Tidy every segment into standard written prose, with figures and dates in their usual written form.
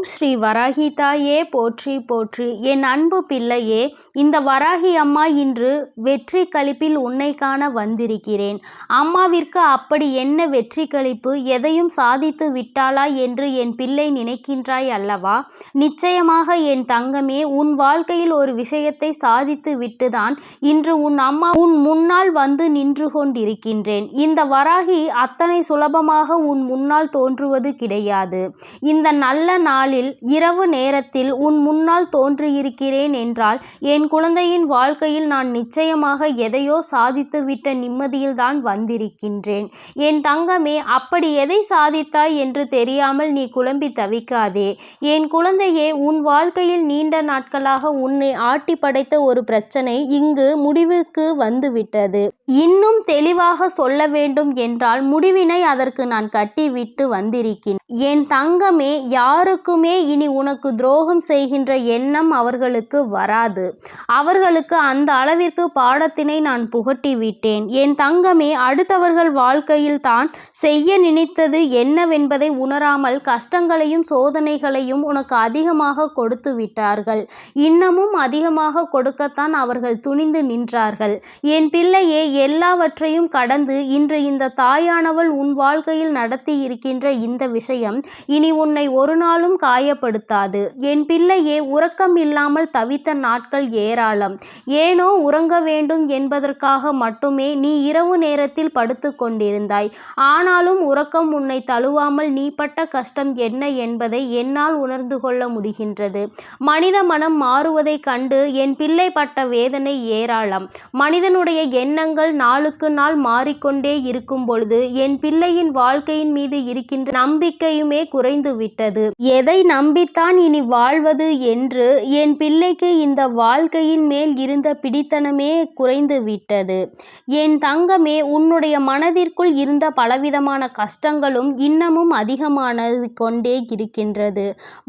ஓம் ஸ்ரீ வராகி தாயே போற்றி போற்றி. என் அன்பு பிள்ளையே, இந்த வராகி அம்மா இன்று வெற்றி களிப்பில் உன்னை காண வந்திருக்கிறேன். அம்மாவிற்கு அப்படி என்ன வெற்றி களிப்பு? எதையும் சாதித்து விட்டாளா என்று என் பிள்ளை நினைக்கின்றாய் அல்லவா? நிச்சயமாக என் தங்கமே, உன் வாழ்க்கையில் ஒரு விஷயத்தை சாதித்து விட்டுதான் இன்று உன் அம்மா உன் முன்னால் வந்து நின்று கொண்டிருக்கின்றேன். இந்த வராகி அத்தனை சுலபமாக உன் முன்னால் தோன்றுவது கிடையாது. இந்த நல்ல நாளில் இரவு நேரத்தில் உன் முன்னால் தோன்றியிருக்கிறேன் என்றால் என் குழந்தையின் வாழ்க்கையில் நான் நிச்சயமாக எதையோ சாதித்துவிட்ட நிம்மதியில்தான் வந்திருக்கின்றேன். என் தங்கமே, அப்படி எதை சாதித்தாய் என்று தெரியாமல் நீ குழம்பி தவிக்காதே. என் குழந்தையே, உன் வாழ்க்கையில் நீண்ட நாட்களாக உன்னை ஆட்டி படைத்த ஒரு பிரச்சனை இங்கு முடிவுக்கு வந்துவிட்டது. இன்னும் தெளிவாக சொல்ல வேண்டும் என்றால் முடிவினை அதற்கு நான் கட்டிவிட்டு வந்திருக்கிறேன். என் தங்கமே, யாருக்குமே இனி உனக்கு துரோகம் செய்கின்ற எண்ணம் அவர்களுக்கு வராது. அவர்களுக்கு அந்த அளவிற்கு பாடத்தினை நான் புகட்டிவிட்டேன். என் தங்கமே, அடுத்தவர்கள் வாழ்க்கையில் தான் செய்ய நினைத்தது என்னவென்பதை உணராமல் கஷ்டங்களையும் சோதனைகளையும் உனக்கு அதிகமாக கொடுத்து விட்டார்கள். இன்னமும் அதிகமாக கொடுக்கத்தான் அவர்கள் துணிந்து நின்றார்கள். என் பிள்ளையே, எல்லாவற்றையும் கடந்து இன்று இந்த தாயானவள் உன் வாழ்க்கையில் நடத்தி இருக்கின்ற இந்த விஷயம் இனி உன்னை ஒரு நாளும் காயப்படுத்தாது. என் பிள்ளையே, உறக்கம் இல்லாமல் தவித்த நாட்கள் ஏராளம். ஏனோ உறங்க வேண்டும் என்பதற்காக மட்டுமே நீ இரவு நேரத்தில் படுத்து கொண்டிருந்தாய். ஆனாலும் உறக்கம் உன்னை தழுவாமல் நீ பட்ட கஷ்டம் என்ன என்பதை என்னால் உணர்ந்து கொள்ள முடிகின்றது. மனித மனம் மாறுவதை கண்டு என் பிள்ளை பட்ட வேதனை ஏராளம். மனிதனுடைய எண்ணங்கள் நாளுக்கு நாள் மாறிக்கொண்டே இருக்கும் பொழுது என் பிள்ளையின் வாழ்க்கையின் மீது இருக்கின்ற நம்பிக்கையுமே குறைந்து விட்டது. எதை நம்பித்தான் இனி வாழ்வது என்று என் பிள்ளைக்கு இந்த வாழ்க்கையின் மேல் இருந்த பிடித்தனமே குறைந்து விட்டது. என் தங்கமே, உன்னுடைய மனதிற்குள் இருந்த பலவிதமான கஷ்டங்களும் இன்னமும் அதிகமான கொண்டே இருக்கின்றது.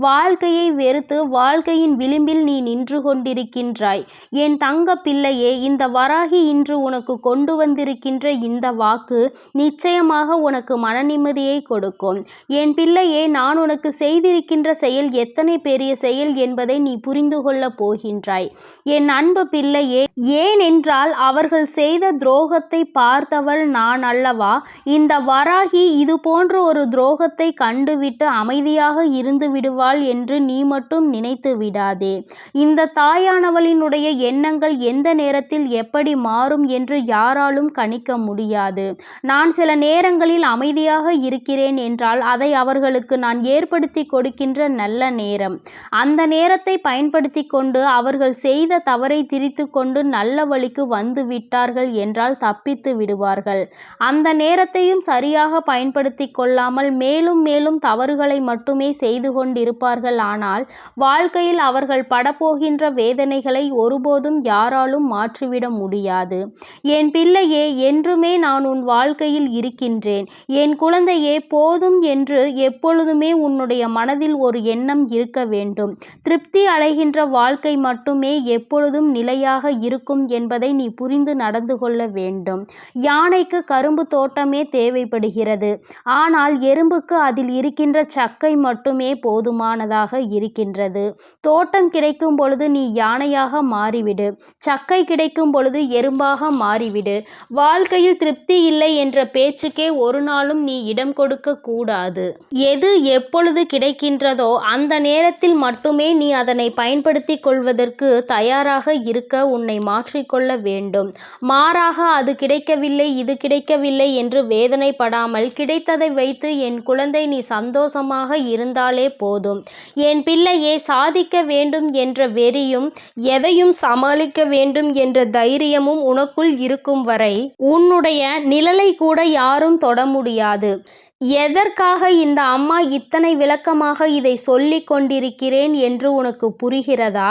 வாழ்க்கையை வெறுத்து வாழ்க்கையின் விளிம்பில் நீ நின்று கொண்டிருக்கின்றாய். என் தங்க பிள்ளையே, இந்த வராகி இன்று உனக்கு கொண்டு வந்திருக்கின்ற இந்த வாக்கு நிச்சயமாக உனக்கு மன நிம்மதியை கொடுக்கும். என் பிள்ளையே, நான் உனக்கு செய்திருக்கின்ற செயல் எத்தனை பெரிய செயல் என்பதை நீ புரிந்து கொள்ள போகின்றாய். என் அன்பு பிள்ளையே, ஏனென்றால் அவர்கள் செய்த துரோகத்தை பார்த்தவள் நான் அல்லவா? இந்த வராகி இது போன்ற ஒரு துரோகத்தை கண்டுவிட்டு அமைதியாக இருந்து விடுவாள் என்று நீ மட்டும் நினைத்து விடாதே. இந்த தாயானவளினுடைய எண்ணங்கள் எந்த நேரத்தில் எப்படி மாறும் என்று யாராலும் கணிக்க முடியாது. நான் சில நேரங்களில் அமைதியாக இருக்கிறேன் என்றால் அதை அவர்களுக்கு நான் ஏற்படுத்தி கொடுக்கின்ற நல்ல நேரம். அந்த நேரத்தை பயன்படுத்தி கொண்டு அவர்கள் செய்த தவறை திரித்து கொண்டு நல்ல வழிக்கு வந்து விட்டார்கள் என்றால் தப்பித்து விடுவார்கள். அந்த நேரத்தையும் சரியாக பயன்படுத்தி கொள்ளாமல் மேலும் மேலும் தவறுகளை மட்டுமே செய்து கொண்டிருப்பார்கள். ஆனால் வாழ்க்கையில் அவர்கள் படப்போகின்ற வேதனைகளை ஒருபோதும் யாராலும் மாற்றிவிட முடியாது. என் பிள்ளையே, என்றுமே நான் உன் வாழ்க்கையில் இருக்கின்றேன். என் குழந்தையே, போதும் என்று எப்பொழுதுமே உன்னுடைய மனதில் ஒரு எண்ணம் இருக்க வேண்டும். திருப்தி அடைகின்ற வாழ்க்கை மட்டுமே எப்பொழுதும் நிலையாக இருக்கும் என்பதை நீ புரிந்து நடந்து கொள்ள வேண்டும். யானைக்கு கரும்பு தோட்டமே தேவைப்படுகிறது. ஆனால் எறும்புக்கு அதில் இருக்கின்ற சக்கை மட்டுமே போதுமானதாக இருக்கின்றது. தோட்டம் கிடைக்கும் பொழுது நீ யானையாக மாறிவிடு. சக்கை கிடைக்கும் பொழுது எறும்பாக மாறிவிடு. வாழ்க்கையில் திருப்தி இல்லை என்ற பேச்சுக்கே ஒரு நாளும் நீ இடம் கொடுக்க கூடாது. எது எப்பொழுது கிடைக்கின்றதோ அந்த நேரத்தில் மட்டுமே நீ அதனை பயன்படுத்தி கொள்வதற்கு தயாராக இருக்க உன்னை மாற்றிக்கொள்ள வேண்டும். மாறாக அது கிடைக்கவில்லை இது கிடைக்கவில்லை என்று வேதனைப்படாமல் கிடைத்ததை வைத்து என் குழந்தை நீ சந்தோஷமாக இருந்தாலே போதும். என் பிள்ளையே, சாதிக்க வேண்டும் என்ற வெறியும் எதையும் சமாளிக்க வேண்டும் என்ற தைரியமும் உனக்குள் இருக்கும் வரை உன்னுடைய நிழலை கூட யாரும் தொட முடியாது. எதற்காக இந்த அம்மா இத்தனை விளக்கமாக இதை சொல்லி கொண்டிருக்கிறேன் என்று உனக்கு புரிகிறதா?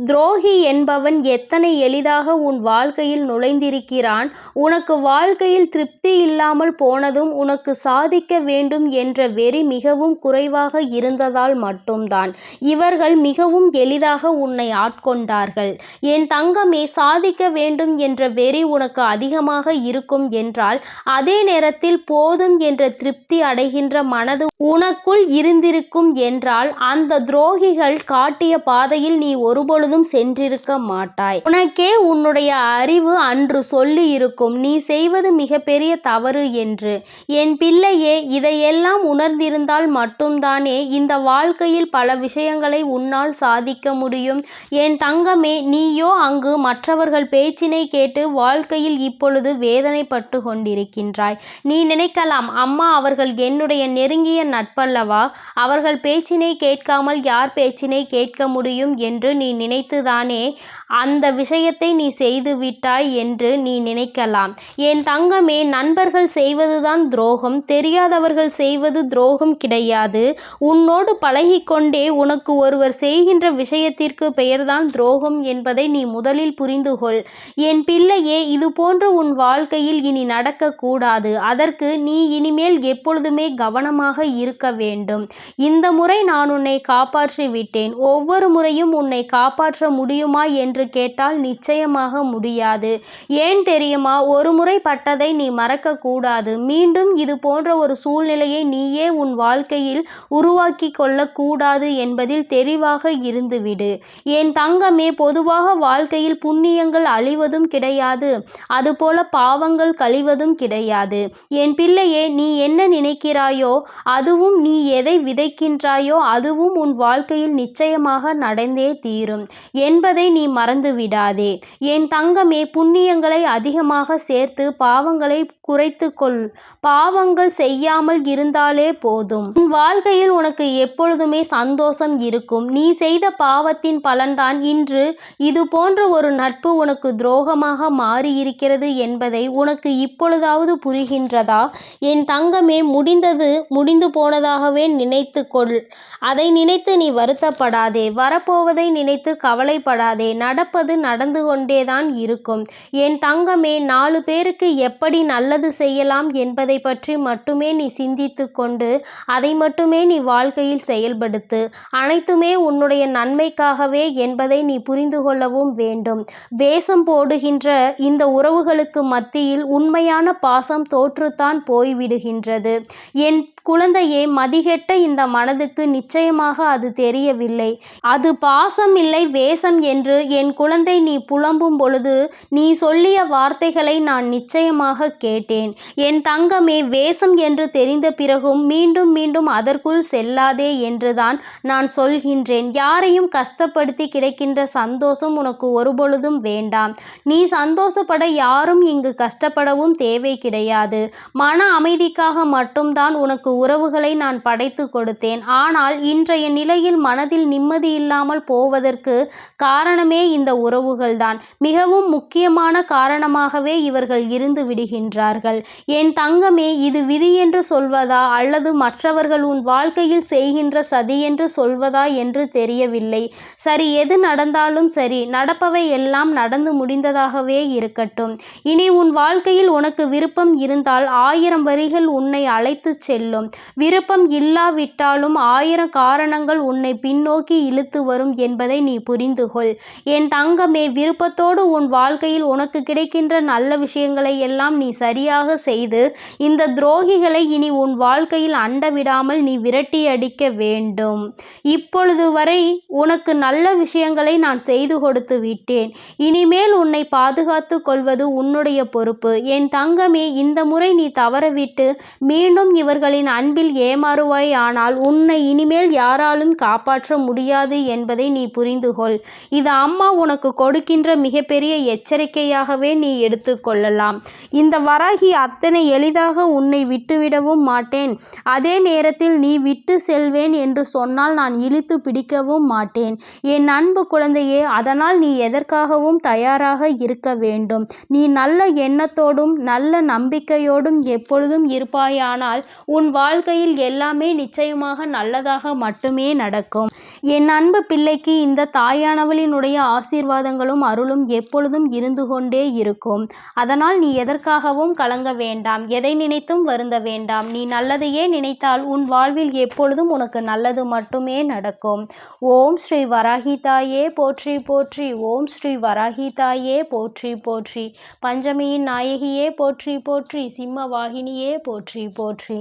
துரோகி என்பவன் எத்தனை எளிதாக உன் வாழ்க்கையில் நுழைந்திருக்கிறான். உனக்கு வாழ்க்கையில் திருப்தி இல்லாமல் போனதும் உனக்கு சாதிக்க வேண்டும் என்ற வெறி மிகவும் குறைவாக இருந்ததால் மட்டும்தான். இவர்கள் மிகவும் எளிதாக உன்னை ஆட்கொண்டார்கள். என் தங்கமே, சாதிக்க வேண்டும் என்ற வெறி உனக்கு அதிகமாக இருக்கும் என்றால் அதே நேரத்தில் போதும் என்ற திருப்தி அடைகின்ற மனது உனக்குள் இருந்திருக்கும் என்றால் அந்த துரோகிகள் காட்டிய பாதையில் நீ ஒருபொழுதும் சென்றிருக்க மாட்டாய். உனக்கே உன்னுடைய அறிவு அன்று சொல்லி இருக்கும் நீ செய்வது மிகப்பெரிய தவறு என்று. என் பிள்ளையே, இதையெல்லாம் உணர்ந்திருந்தால் மட்டும்தானே இந்த வாழ்க்கையில் பல விஷயங்களை உன்னால் சாதிக்க முடியும். என் தங்கமே, நீயோ அங்கு மற்றவர்கள் பேச்சினை கேட்டு வாழ்க்கையில் இப்பொழுது வேதனைப்பட்டு கொண்டிருக்கின்றாய். நீ நினைக்கலாம், அம்மா அவர்கள் என்னுடைய நெருங்கிய நட்பல்லவா, அவர்கள் பேச்சினை கேட்காமல் யார் பேச்சினை கேட்க முடியும் என்று நீ நினைத்துதானே அந்த விஷயத்தை நீ செய்து விட்டாய் என்று நீ நினைக்கலாம். என் தங்கமே, நண்பர்கள் செய்வதுதான் துரோகம், தெரியாதவர்கள் செய்வது துரோகம் கிடையாது. உன்னோடு பழகிக்கொண்டே உனக்கு ஒருவர் செய்கின்ற விஷயத்திற்கு பெயர்தான் துரோகம் என்பதை நீ முதலில் புரிந்துகொள். என் பிள்ளையே, இது போன்று உன் வாழ்க்கையில் இனி நடக்கக்கூடாது. அதற்கு நீ இனிமேல் எப்பொழுதுமே கவனமாக இருக்க வேண்டும். இந்த முறை நான் உன்னை காப்பாற்றி விட்டேன். ஒவ்வொரு முறையும் உன்னை காப்பாற்ற முடியுமா என்று கேட்டால் நிச்சயமாக முடியாது. ஏன் தெரியுமா? ஒரு முறை பட்டதை நீ மறக்கக்கூடாது. மீண்டும் இது போன்ற ஒரு சூழ்நிலையை நீயே உன் வாழ்க்கையில் உருவாக்கி கொள்ளக்கூடாது என்பதில் தெளிவாக இருந்துவிடு. என் தங்கமே, பொதுவாக வாழ்க்கையில் புண்ணியங்கள் அழிவதும் கிடையாது, அதுபோல பாவங்கள் கழிவதும் கிடையாது. என் பிள்ளையே, நீ என்ன நினைக்கிறாயோ அதுவும், நீ எதை விதைக்கின்றாயோ அதுவும் உன் வாழ்க்கையில் நிச்சயமாக நடந்தே தீரும் என்பதை நீ மறந்து விடாதே. என் தங்கமே, புண்ணியங்களை அதிகமாக சேர்த்து பாவங்களை குறைத்து கொள். பாவங்கள் செய்யாமல் இருந்தாலே போதும். உன் வாழ்க்கையில் உனக்கு எப்பொழுதுமே சந்தோஷம் இருக்கும். நீ செய்த பாவத்தின் பலன்தான் இன்று இது போன்ற ஒரு நட்பு உனக்கு துரோகமாக மாறியிருக்கிறது என்பதை உனக்கு இப்பொழுதாவது புரிகின்றதா? என் தங்கமே, முடிந்தது முடிந்து போனதாகவே நினைத்து கொள். அதை நினைத்து நீ வருத்தப்படாதே. வரப்போவதை நினைத்து கவலைப்படாதே. நடப்பது நடந்து கொண்டேதான் இருக்கும். என் தங்கமே, 4 பேருக்கு எப்படி நல்லது செய்யலாம் என்பதை பற்றி மட்டுமே நீ சிந்தித்து கொண்டு அதை மட்டுமே நீ வாழ்க்கையில் செயல்படுத்து. அனைத்துமே உன்னுடைய நன்மைக்காகவே என்பதை நீ புரிந்து கொள்ளவும் வேண்டும். வேஷம் போடுகின்ற இந்த உறவுகளுக்கு மத்தியில் உண்மையான பாசம் தோற்றுத்தான் போய்விடுகின்றது. என் குழந்தையே, மதிகெட்ட இந்த மனதுக்கு நிச்சயமாக அது தெரியவில்லை. அது பாசம் இல்லை, வேஷம் என்று என் குழந்தை நீ புலம்பும் பொழுது நீ சொல்லிய வார்த்தைகளை நான் நிச்சயமாக கேட்டேன். என் தங்கமே, வேஷம் என்று தெரிந்த பிறகும் மீண்டும் மீண்டும் அதற்குள் செல்லாதே என்றுதான் நான் சொல்கின்றேன். யாரையும் கஷ்டப்படுத்தி கிடைக்கின்ற சந்தோஷம் உனக்கு ஒருபொழுதும் வேண்டாம். நீ சந்தோஷப்பட யாரும் இங்கு கஷ்டப்படவும் தேவை கிடையாது. மன அமைதிக்காக மட்டும்தான் உனக்கு உறவுகளை நான் படைத்து கொடுத்தேன். ஆனால் இன்றைய நிலையில் மனதில் நிம்மதி இல்லாமல் போவதற்கு காரணமே இந்த உறவுகள்தான். மிகவும் முக்கியமான காரணமாகவே இவர்கள் இருந்து விடுகின்றார்கள். என் தங்கமே, இது விதி என்று சொல்வதா அல்லது மற்றவர்கள் உன் வாழ்க்கையில் செய்கின்ற சதி என்று சொல்வதா என்று தெரியவில்லை. சரி, எது நடந்தாலும் சரி, நடப்பவை எல்லாம் நடந்து முடிந்ததாகவே இருக்கட்டும். இனி உன் வாழ்க்கையில் உனக்கு விருப்பம் இருந்தால் 1000 வரிகள் உன்னை அழைத்து செல்லும். விருப்பம் இல்லாவிட்டாலும் 1000 காரணங்கள் உன்னை பின்னோக்கி இழுத்து வரும் என்பதை நீ புரிந்து கொள். என் தங்கமே, விருப்பத்தோடு உன் வாழ்க்கையில் உனக்கு கிடைக்கின்ற நல்ல விஷயங்களை எல்லாம் நீ சரியாக செய்து இந்த துரோகிகளை இனி உன் வாழ்க்கையில் அண்ட விடாமல் நீ விரட்டி அடிக்க வேண்டும். இப்பொழுது வரை உனக்கு நல்ல விஷயங்களை நான் செய்து கொடுத்து விட்டேன். இனிமேல் உன்னை பாதுகாத்து கொள்வது உன்னுடைய பொறுப்பு. என் தங்கமே, இந்த முறை நீ தவறவிட்டு மீண்டும் இவர்களின் அன்பில் ஏமாறுவாய். ஆனால் உன்னை இனிமேல் யாராலும் காப்பாற்ற முடியாது என்பதை நீ புரிந்து கொள். இது அம்மா உனக்கு கொடுக்கின்ற மிகப்பெரிய எச்சரிக்கையாகவே நீ எடுத்துக்கொள்ளலாம். இந்த வராகி அத்தனை எளிதாக உன்னை விட்டுவிடவும் மாட்டேன். அதே நேரத்தில் நீ விட்டு செல்வேன் என்று சொன்னால் நான் இழுத்து பிடிக்கவும் மாட்டேன். என் அன்பு குழந்தையே, அதனால் நீ எதற்காகவும் தயாராக இருக்க வேண்டும். நீ நல்ல எண்ணத்தோடும் நல்ல நம்பிக்கையோடும் எப்பொழுதும் இருப்பாயானால் உன் வாழ்க்கையில் எல்லாமே நிச்சயமாக நல்லதாக மட்டுமே நடக்கும். என் அன்பு பிள்ளைக்கு இந்த தாயானவளினுடைய ஆசீர்வாதங்களும் அருளும் எப்பொழுதும் இருந்து கொண்டே இருக்கும். அதனால் நீ எதற்காகவும் கலங்க வேண்டாம். எதை நினைத்தும் வருந்த வேண்டாம். நீ நல்லதையே நினைத்தால் உன் வாழ்வில் எப்பொழுதும் உனக்கு நல்லது மட்டுமே நடக்கும். ஓம் ஸ்ரீ வராகி தாயே போற்றி போற்றி. ஓம் ஸ்ரீ வராகி தாயே போற்றி போற்றி. பஞ்சமியின் நாயகியே போற்றி போற்றி. சிம்ம வாகினியே போற்றி போற்றி.